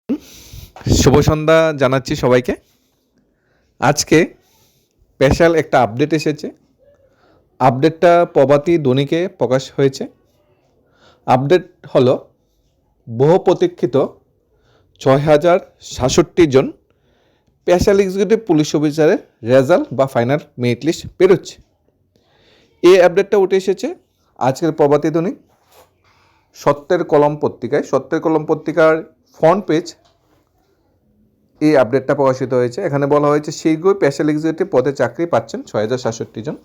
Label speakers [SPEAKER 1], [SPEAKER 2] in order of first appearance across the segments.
[SPEAKER 1] শুভ সন্ধ্যা জানাচ্ছি সবাইকে। আজকে স্পেশাল একটা আপডেট এসেছে। আপডেটটা প্রভাতী দৈনিকে প্রকাশ হয়েছে। আপডেট হলো বহু প্রতীক্ষিত ৬,০৬৭ জন স্পেশাল এক্সিকিউটিভ পুলিশ অফিসারের রেজাল্ট বা ফাইনাল মেরিট লিস্ট বেরোচ্ছে। এই আপডেটটা উঠে এসেছে আজকের প্রভাতী দৈনিক সত্যের কলম পত্রিকায়। সত্যের কলম পত্রিকার ফ্রন্ট পেজ এই আপডেটটা প্রকাশিত হয়েছে। এখানে বলা হয়েছে শীঘ্রই স্পেশাল এক্সিকিউটিভ পদে চাকরি পাচ্ছেন ৬,০৬৭ জন।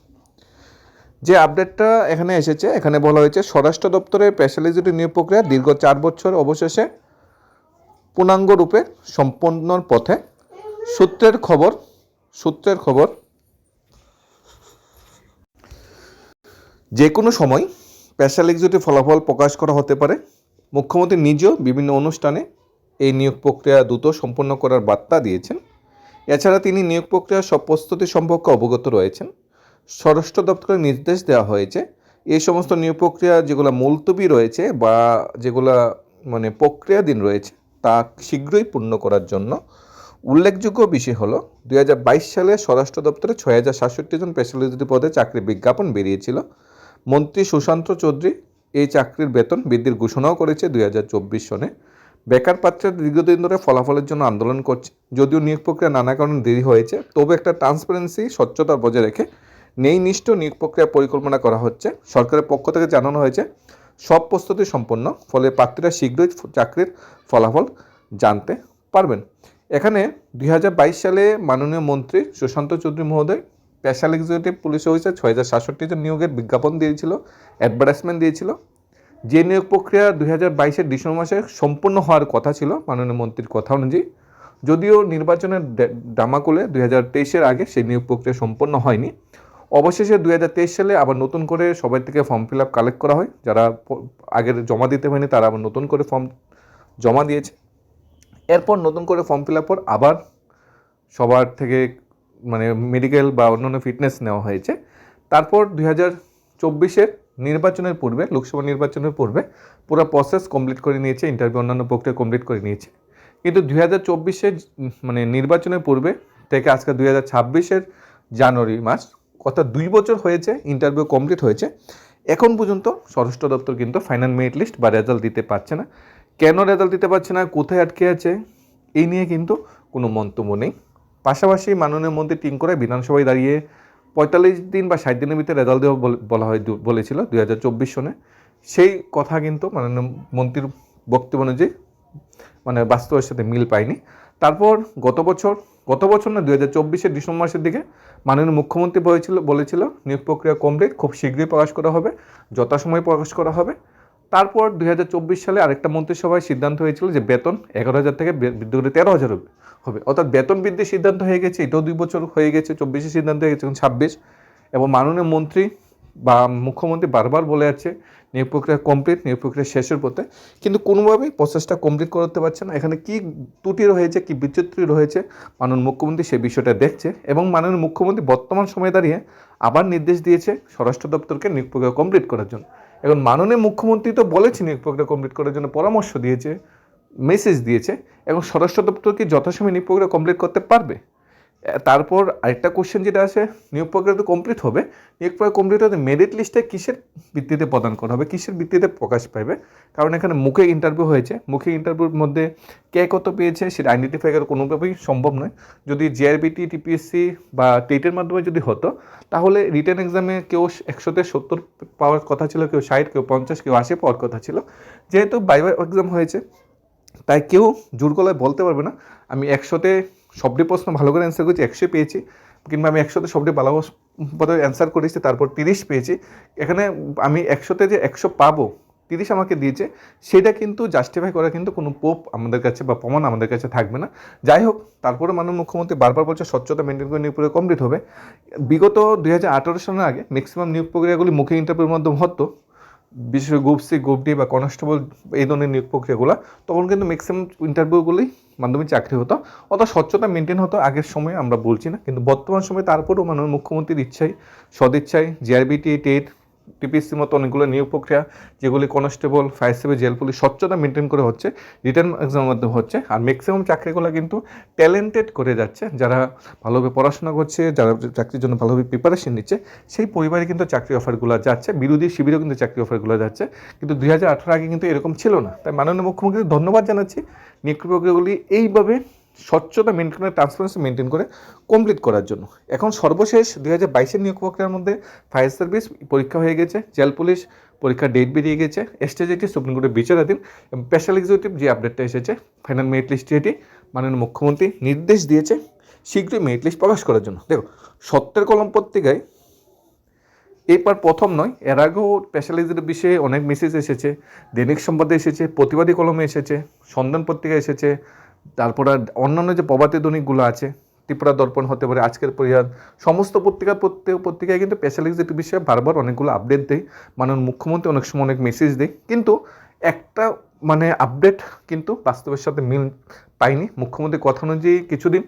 [SPEAKER 1] যে আপডেটটা এখানে এসেছে, এখানে বলা হয়েছে স্বরাষ্ট্র দপ্তরে স্পেশাল এক্সিকিউটিভ নিয়োগ প্রক্রিয়া দীর্ঘ ৪ বছর অবশেষে পূর্ণাঙ্গ রূপে সম্পন্নর পথে। সূত্রের খবর যে কোনো সময় স্পেশাল এক্সিকিউটিভ ফলাফল প্রকাশ করা হতে পারে। মুখ্যমন্ত্রী নিজেও বিভিন্ন অনুষ্ঠানে এই নিয়োগ প্রক্রিয়া দ্রুত সম্পন্ন করার বার্তা দিয়েছেন। এছাড়া তিনি নিয়োগ প্রক্রিয়ার সব প্রস্তুতি সম্পর্কে অবগত রয়েছেন। স্বরাষ্ট্র দপ্তরের নির্দেশ দেওয়া হয়েছে এই সমস্ত নিয়োগ প্রক্রিয়া যেগুলো মুলতবি রয়েছে বা যেগুলো প্রক্রিয়াধীন রয়েছে তা শীঘ্রই পূর্ণ করার জন্য। উল্লেখযোগ্য বিষয় হলো 2022 সালে স্বরাষ্ট্র দপ্তরে 6,067 জন স্পেশাল এক্সিকিউটিভ পদে চাকরির বিজ্ঞাপন বেরিয়েছিল। মন্ত্রী সুশান্ত চৌধুরী এই চাকরির বেতন বৃদ্ধির ঘোষণাও করেছে 2024 সনে। বেকার প্রার্থীরা দীর্ঘদিন ধরে ফলাফলের জন্য আন্দোলন করছে। যদিও নিয়োগ প্রক্রিয়া নানা কারণে দেরি হয়েছে, তবে একটা ট্রান্সপারেন্সি স্বচ্ছতা বজায় রেখে ন্যায়নিষ্ঠ নিয়োগ প্রক্রিয়া পরিকল্পনা করা হচ্ছে। সরকারের পক্ষ থেকে জানানো হয়েছে সব প্রস্তুতি সম্পন্ন, ফলে প্রার্থীরা শীঘ্রই চাকরির ফলাফল জানতে পারবেন। এখানে 2022 সালে মাননীয় মন্ত্রী সুশান্ত চৌধুরী মহোদয় স্পেশাল এক্সিকিউটিভ পুলিশ অফিসার 6,067 জন নিয়োগের বিজ্ঞাপন দিয়েছিল, অ্যাডভার্টাইজমেন্ট দিয়েছিল। যে নিয়োগ প্রক্রিয়া 2022-এর ডিসেম্বর মাসে সম্পূর্ণ হওয়ার কথা ছিল মাননীয় মন্ত্রীর কথা অনুযায়ী, যদিও নির্বাচনের ডামাকুলে 2023-এর আগে সেই নিয়োগ প্রক্রিয়া সম্পন্ন হয়নি। অবশেষে 2023 সালে আবার নতুন করে সবাই থেকে ফর্ম ফিল আপ কালেক্ট করা হয়। যারা আগের জমা দিতে হয়নি তারা আবার নতুন করে ফর্ম জমা দিয়েছে। এরপর নতুন করে ফর্ম ফিল আপ পর আবার সবার থেকে মেডিকেল বা অন্যান্য ফিটনেস নেওয়া হয়েছে। তারপর 2024-এর নির্বাচনের পূর্বে, লোকসভা নির্বাচনের পূর্বে পুরো প্রসেস কমপ্লিট করে নিয়েছে, ইন্টারভিউ অন্যান্য প্রক্রিয়া কমপ্লিট করে নিয়েছে। কিন্তু 2024-এর নির্বাচনের পূর্বে থেকে আজকে 2026-এর জানুয়ারি মাস, অর্থাৎ 2 বছর হয়েছে ইন্টারভিউ কমপ্লিট হয়েছে। এখন পর্যন্ত স্বরাষ্ট্র দপ্তর কিন্তু ফাইনাল মেরিট লিস্ট বা রেজাল্ট দিতে পারছে না। কেন রেজাল্ট দিতে পারছে না, কোথায় আটকে আছে, এই নিয়ে কিন্তু কোনো মন্তব্য নেই। পাশাপাশি মাননীয় মন্ত্রী টিঙ্কুরায় বিধানসভায় দাঁড়িয়ে 45 দিন বা 60 দিনের ভিতরে রেজাল্ট দেওয়া বলেছিল 2024 সনে। সেই কথা কিন্তু মাননীয় মন্ত্রীর বক্তব্য অনুযায়ী বাস্তবের সাথে মিল পায়নি। তারপর গত বছর না 2024-এর ডিসেম্বর মাসের দিকে মাননীয় মুখ্যমন্ত্রী বলেছিল নিয়োগ প্রক্রিয়া কমপ্লিট, খুব শীঘ্রই প্রকাশ করা হবে, যথাসময়ে প্রকাশ করা হবে। তারপর 2024 সালে আরেকটা মন্ত্রিসভায় সিদ্ধান্ত হয়েছিল যে বেতন 11,000 থেকে বৃদ্ধি করে 13,000 হবে। অর্থাৎ বেতন বৃদ্ধির সিদ্ধান্ত হয়ে গেছে, এটাও 2 বছর হয়ে গেছে। 24-এর সিদ্ধান্ত হয়ে গেছে, এখন 26। এবং মাননীয় মন্ত্রী বা মুখ্যমন্ত্রী বারবার বলে যাচ্ছে নিয়োগ প্রক্রিয়া কমপ্লিট, নিয়োগ প্রক্রিয়া শেষের পথে, কিন্তু কোনোভাবেই প্রসেসটা কমপ্লিট করতে পারছে না। এখানে কী ত্রুটি রয়েছে, কী বিচিত্র রয়েছে, মাননীয় মুখ্যমন্ত্রী সেই বিষয়টা দেখছে। এবং মাননীয় মুখ্যমন্ত্রী বর্তমান সময়ে দাঁড়িয়ে আবার নির্দেশ দিয়েছে স্বরাষ্ট্র দপ্তরকে নিয়োগ প্রক্রিয়া কমপ্লিট করার জন্য। এখন মাননীয় মুখ্যমন্ত্রী তো বলেছে নিয়োগ প্রক্রিয়া কমপ্লিট করার জন্য, পরামর্শ দিয়েছে, মেসেজ দিয়েছে, এবং স্বরাষ্ট্র দপ্তর কি যথাসময়ে নিয়োগ প্রক্রিয়া কমপ্লিট করতে পারবে? তারপর আরেকটা কোশ্চেন যেটা আছে, নিয়োগ প্রক্রিয়া তো কমপ্লিট হবে, নিয়োগ প্রক্রিয়া কমপ্লিট হতে মেরিট লিস্টে কিসের ভিত্তিতে প্রদান করা হবে, কিসের ভিত্তিতে প্রকাশ পাবে? কারণ এখানে মুখে ইন্টারভিউ হয়েছে, মুখে ইন্টারভিউর মধ্যে কে কত পেয়েছে সেটা আইডেন্টিফাই করা কোনোভাবেই সম্ভব নয়। যদি জিআরবিটি, টিপিএসসি বা টেটের মাধ্যমে যদি হতো, তাহলে রিটেন এক্সামে কেউ 100-তে 70 পাওয়ার কথা ছিল, কেউ 60, কেউ 50, কেউ 80 পাওয়ার কথা ছিল। যেহেতু ভাইভা এক্সাম হয়েছে, তাই কেউ জোর গলায় বলতে পারবে না আমি 100-তে সবটি প্রশ্ন ভালো করে অ্যান্সার করেছি 100 পেয়েছি, কিংবা আমি 100-তে সবটি ভালো অ্যান্সার করেছি তারপর 30 পেয়েছি। এখানে আমি 100-তে যে 100 পাবো, 30 আমাকে দিয়েছে, সেটা কিন্তু জাস্টিফাই করা কিন্তু কোনো প্রুফ আমাদের কাছে বা প্রমাণ আমাদের কাছে থাকবে না। যাই হোক, তারপরে মাননীয় মুখ্যমন্ত্রী বারবার বলছে স্বচ্ছতা মেনটেন করে নিয়োগ প্রক্রিয়া কমপ্লিট হবে। বিগত 2018 সালের আগে ম্যাক্সিমাম নিয়োগ প্রক্রিয়াগুলি মুখে ইন্টারভিউর মাধ্যমে হতো, বিশেষ করে গ্রুপ সি, গ্রুপ ডি বা কনস্টেবল এই ধরনের নিয়োগ প্রক্রিয়াগুলো, তখন কিন্তু ম্যাক্সিমাম ইন্টারভিউগুলি মাধ্যমে চাকরি হতো, অর্থাৎ স্বচ্ছতা মেনটেন হতো। আগের সময়ে আমরা বলছি না, কিন্তু বর্তমান সময়ে তারপরেও মাননীয় মুখ্যমন্ত্রীর ইচ্ছায়, সদিচ্ছায় জিআরবিটি, টেট টিপিসির মতো অনেকগুলো নিয়োগ প্রক্রিয়া যেগুলি constable, fire service, jail police স্বচ্ছতা মেনটেন করে হচ্ছে, রিটার্ন এক্সামের মাধ্যমে হচ্ছে। আর ম্যাক্সিমাম চাকরিগুলো কিন্তু ট্যালেন্টেড করে যাচ্ছে, যারা ভালোভাবে পড়াশোনা করছে, যারা চাকরির জন্য ভালোভাবে প্রিপারেশন নিচ্ছে, সেই পরিবারে কিন্তু চাকরি অফারগুলো যাচ্ছে, বিরোধী শিবিরেও কিন্তু চাকরি অফারগুলো যাচ্ছে। কিন্তু 2018 আগে কিন্তু এরকম ছিল না। তাই মাননীয় মুখ্যমন্ত্রীকে ধন্যবাদ জানাচ্ছি নিয়োগ প্রক্রিয়াগুলি এইভাবে স্বচ্ছতা মেনটেন করে, ট্রান্সপারেন্সি মেনটেন করে কমপ্লিট করার জন্য। এখন সর্বশেষ 2022 নিয়োগ প্রক্রিয়ার মধ্যে ফায়ার সার্ভিস পরীক্ষা হয়ে গেছে, জেল পুলিশ পরীক্ষার ডেট বেরিয়ে গেছে, এসটিজিটি সুপ্রিম কোর্টের বিচারাধীন, স্পেশাল এক্সিকিউটিভ যে আপডেটটা এসেছে ফাইনাল মেরিট লিস্ট, এটি মাননীয় মুখ্যমন্ত্রী নির্দেশ দিয়েছে শীঘ্রই মেরিট লিস্ট প্রকাশ করার জন্য। দেখো, সত্যের কলম পত্রিকায় এরপর প্রথম নয়, এর আগেও স্পেশাল এক্সিকিউটিভ বিষয়ে অনেক মেসেজ এসেছে, দৈনিক সম্বাদে এসেছে, প্রতিবাদী কলমে এসেছে, সন্ধান পত্রিকায় এসেছে, তারপর অন্যান্য যে প্রভাতী দৈনিকগুলো আছে, ত্রিপুরা দর্পণ হতে পারে, আজকের পরিহার, সমস্ত পত্রিকায় কিন্তু স্পেশাল এক্সিকিউটিভ বিষয়ে বারবার অনেকগুলো আপডেট দেয়। মাননীয় মুখ্যমন্ত্রী অনেক সময় অনেক মেসেজ দেয়, কিন্তু একটা আপডেট কিন্তু বাস্তবের সাথে মিল পাইনি। মুখ্যমন্ত্রীর কথা অনুযায়ী কিছুদিন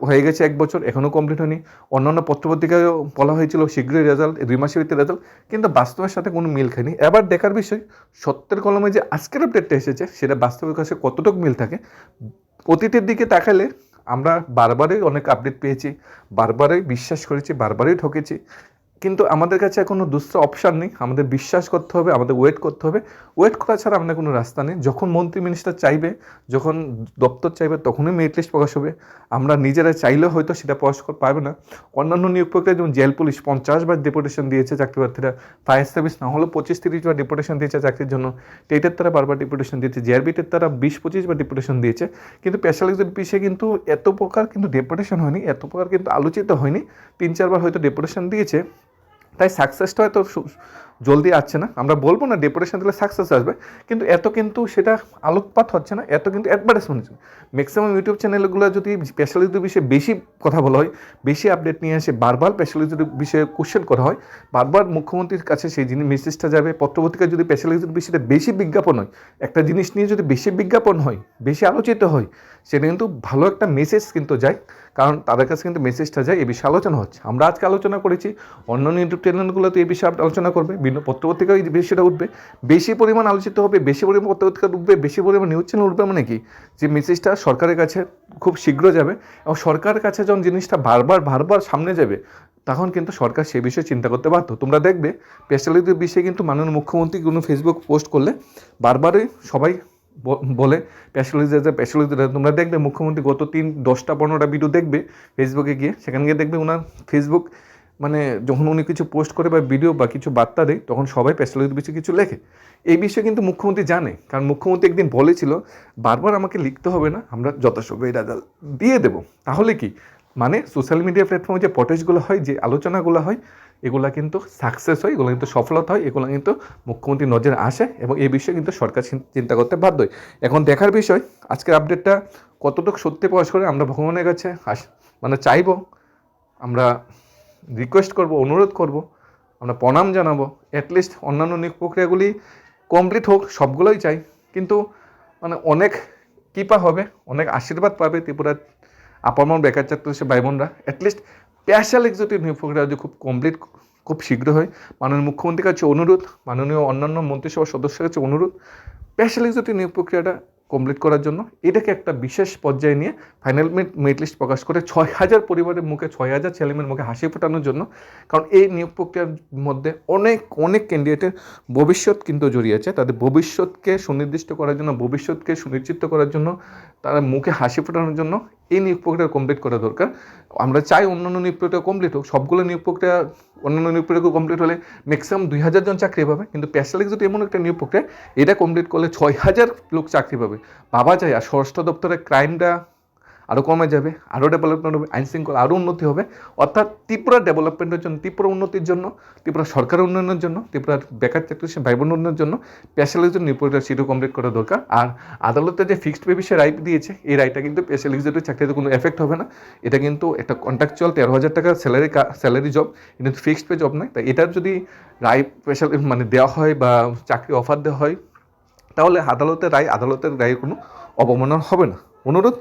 [SPEAKER 1] হয়ে গেছে, 1 বছর এখনও কমপ্লিট হয়নি। অন্যান্য পত্রপত্রিকায়ও বলা হয়েছিল শীঘ্রই রেজাল্ট, 2 মাসের ভিতরে রেজাল্ট, কিন্তু বাস্তবের সাথে কোনো মিল খায়নি। এবার দেখার বিষয় সত্যের কলমে যে আজকের আপডেটটা এসেছে সেটা বাস্তবের কাছে কতটুকু মিল থাকে। অতীতের দিকে তাকালে আমরা বারবারই অনেক আপডেট পেয়েছি, বারবারই বিশ্বাস করেছি, বারবারই ঠকেছি, কিন্তু আমাদের কাছে কোনো দুসরা অপশান নেই। আমাদের বিশ্বাস করতে হবে, আমাদের ওয়েট করতে হবে। ওয়েট করা ছাড়া আমাদের কোনো রাস্তা নেই। যখন মন্ত্রী মিনিস্টার চাইবে, যখন দপ্তর চাইবে, তখনই মেরিট লিস্ট প্রকাশ হবে। আমরা নিজেরা চাইলেও হয়তো সেটা প্রকাশ করতে পারবে না। অন্যান্য নিয়োগ প্রক্রিয়া যেমন জেল পুলিশ 50 বার ডেপুটেশন দিয়েছে চাকরি প্রার্থীরা, ফায়ার সার্ভিস না হলেও 25-30 বার ডেপুটেশন দিয়েছে চাকরির জন্য, টেটের তারা বারবার ডেপুটেশন দিয়েছে, জিআরবিটের তারা 20-25 বার ডেপুটেশন দিয়েছে। কিন্তু স্পেশাল এক্সিকিউটিভ বিষয়ে কিন্তু এত প্রকার কিন্তু ডেপুটেশন হয়নি, এত প্রকার কিন্তু আলোচিত হয়নি। 3-4 বার হয়তো ডেপুটেশন দিয়েছে, তাই সাকসেসটা হয়তো জলদি আসছে না। আমরা বলবো না ডেপুটেশন দিলে সাকসেস আসবে, কিন্তু কিন্তু সেটা আলোকপাত হচ্ছে না, কিন্তু অ্যাডভার্টাইজমেন্ট হচ্ছে। ম্যাক্সিমাম ইউটিউব চ্যানেলগুলো যদি স্পেশাল এক্সিকিউটিভ বিষয়ে বেশি কথা বলা হয়, বেশি আপডেট নিয়ে আসে, বারবার স্পেশাল এক্সিকিউটিভ বিষয়ে কোশ্চেন করা হয়, বারবার মুখ্যমন্ত্রীর কাছে সেই জিনিস মেসেজটা যাবে। পত্রপত্রিকায় যদি স্পেশাল এক্সিকিউটিভ বিষয়ে বেশি বিজ্ঞাপন হয়, একটা জিনিস নিয়ে যদি বেশি বিজ্ঞাপন হয়, বেশি আলোচিত হয়, সেটা কিন্তু ভালো একটা মেসেজ কিন্তু যায়, কারণ তাদের কাছে কিন্তু মেসেজটা যায়, এ বিষয়ে আলোচনা হচ্ছে। আমরা আজকে আলোচনা করেছি, অন্যান্য ইউটিউব চ্যানেলগুলো তো এই বিষয়ে আলোচনা করবে, বিভিন্ন পত্রপত্রিকায় এই বিষয়টা উঠবে, বেশি পরিমাণ আলোচিত হবে, বেশি পরিমাণ পত্রপত্রিকা উঠবে, বেশি পরিমাণ নিউজ চ্যানেল উঠবে, মানে কি যে মেসেজটা সরকারের কাছে খুব শীঘ্র যাবে, এবং সরকারের কাছে যখন জিনিসটা বারবার সামনে যাবে, তখন কিন্তু সরকার সে বিষয়ে চিন্তা করতে বাধ্য। তোমরা দেখবে স্পেশাল এক্সিকিউটিভ বিষয়ে কিন্তু মাননীয় মুখ্যমন্ত্রী কোনো ফেসবুক পোস্ট করলে বারবারই সবাই বলে স্পেশাল এক্সিকিউটিভ। তোমরা দেখবে মুখ্যমন্ত্রী গত 10টা-15টা ভিডিও দেখবে ফেসবুকে গিয়ে, সেখানে গিয়ে দেখবে ওনার ফেসবুক যখন উনি কিছু পোস্ট করে বা ভিডিও বা কিছু বার্তা দেয়, তখন সবাই স্পেশাল এক্সিকিউটিভ বিষয়ে কিছু লেখে। এই বিষয়ে কিন্তু মুখ্যমন্ত্রী জানে, কারণ মুখ্যমন্ত্রী একদিন বলেছিল বারবার আমাকে লিখতে হবে না, আমরা যথাসম্ভব এই রেজাল্ট দিয়ে দেবো। তাহলে কি সোশ্যাল মিডিয়া প্ল্যাটফর্মে যে প্রটেস্টগুলো হয়, যে আলোচনাগুলো হয়, এগুলা কিন্তু সাকসেস হয়, এগুলো কিন্তু সফলতা হয়, এগুলো কিন্তু মুখ্যমন্ত্রীর নজরে আসে, এবং এই বিষয়ে কিন্তু সরকার চিন্তা করতে বাধ্য হয়। এখন দেখার বিষয় আজকের আপডেটটা কতটুকু সত্যি প্রকাশ করে। আমরা ভগবানের কাছে চাইবো, আমরা রিকোয়েস্ট করব, অনুরোধ করব, আমরা প্রণাম জানাবো, অ্যাটলিস্ট অন্যান্য নিয়োগ প্রক্রিয়াগুলি কমপ্লিট হোক, সবগুলোই চাই, কিন্তু অনেক কৃপা হবে, অনেক আশীর্বাদ পাবে ত্রিপুরার আপামর বেকার ছাত্র ভাই বোনরা। অ্যাটলিস্ট স্পেশাল এক্সিকিউটিভ নিয়োগ প্রক্রিয়া যদি খুব শীঘ্র হয়, মাননীয় মুখ্যমন্ত্রীর কাছে অনুরোধ, মাননীয় অন্যান্য মন্ত্রিসভার সদস্যের কাছে অনুরোধ, স্পেশাল এক্সিকিউটিভ নিয়োগ প্রক্রিয়াটা কমপ্লিট করার জন্য, এটাকে একটা বিশেষ পর্যায়ে নিয়ে ফাইনাল মেরিট লিস্ট প্রকাশ করে 6000 পরিবারের মুখে, 6000 ছেলেমেয়ের মুখে হাসি ফোটানোর জন্য। কারণ এই নিয়োগ প্রক্রিয়ার মধ্যে অনেক ক্যান্ডিডেটের ভবিষ্যৎ কিন্তু জড়িয়ে আছে। তাদের ভবিষ্যৎকে সুনির্দিষ্ট করার জন্য, ভবিষ্যৎকে সুনিশ্চিত করার জন্য, তারা মুখে হাসি ফোটানোর জন্য এই নিয়োগ প্রক্রিয়া কমপ্লিট করা দরকার। আমরা চাই অন্যান্য নিয়োগ প্রক্রিয়া কমপ্লিট হোক, সবগুলো নিয়োগ প্রক্রিয়া অন্যান্য নিয়োগ প্রক্রিয়া কমপ্লিট হলে ম্যাক্সিমাম 2000 জন চাকরি পাবে, কিন্তু স্পেশাল এক্সিকিউটিভ এমন একটা নিয়োগ প্রক্রিয়া, এটা কমপ্লিট করলে 6000 লোক চাকরি পাবে। ভাবা যায়, আর স্বরাষ্ট্র দপ্তরের ক্রাইমটা আরও কমে যাবে, আরও ডেভেলপমেন্ট হবে, আইন শৃঙ্খলা আরও উন্নতি হবে। অর্থাৎ ত্রিপুরা ডেভেলপমেন্টের জন্য, ত্রিপুরা উন্নতির জন্য, ত্রিপুরা সরকারের উন্নয়নের জন্য, ত্রিপুরার বেকার চাকরি ভাই বোন উন্নয়নের জন্য স্পেশাল এক্সিকিউটিভ নিয়োগ প্রক্রিয়া সিটও কমপ্লিট করা দরকার। আর আদালতে যে ফিক্সড পে বিষয়ে রায় দিয়েছে, এই রায়টা কিন্তু স্পেশাল এক্সিকিউটিভ চাকরিতে কোনো এফেক্ট হবে না। এটা কিন্তু একটা কন্ট্রাকচুয়াল 13,000 টাকা স্যালারি জব, কিন্তু ফিক্সড পে জব নয়। তাই এটার যদি রায় স্পেশাল দেওয়া হয় বা চাকরি অফার দেওয়া হয়, তাহলে আদালতের রায়ের কোনো অবমাননা হবে না। অনুরোধ,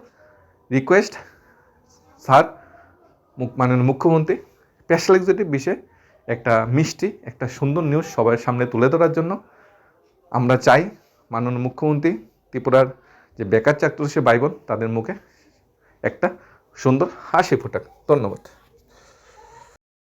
[SPEAKER 1] রিকোয়েস্ট, স্যার মাননীয় মুখ্যমন্ত্রী স্পেশাল এক্সিকিউটিভ বিষয়ে একটা মিষ্টি একটা সুন্দর নিউজ সবার সামনে তুলে ধরার জন্য। আমরা চাই মাননীয় মুখ্যমন্ত্রী ত্রিপুরার যে বেকার চাকরি ভাই বোন তাদের মুখে একটা সুন্দর হাসি ফোটাক। ধন্যবাদ।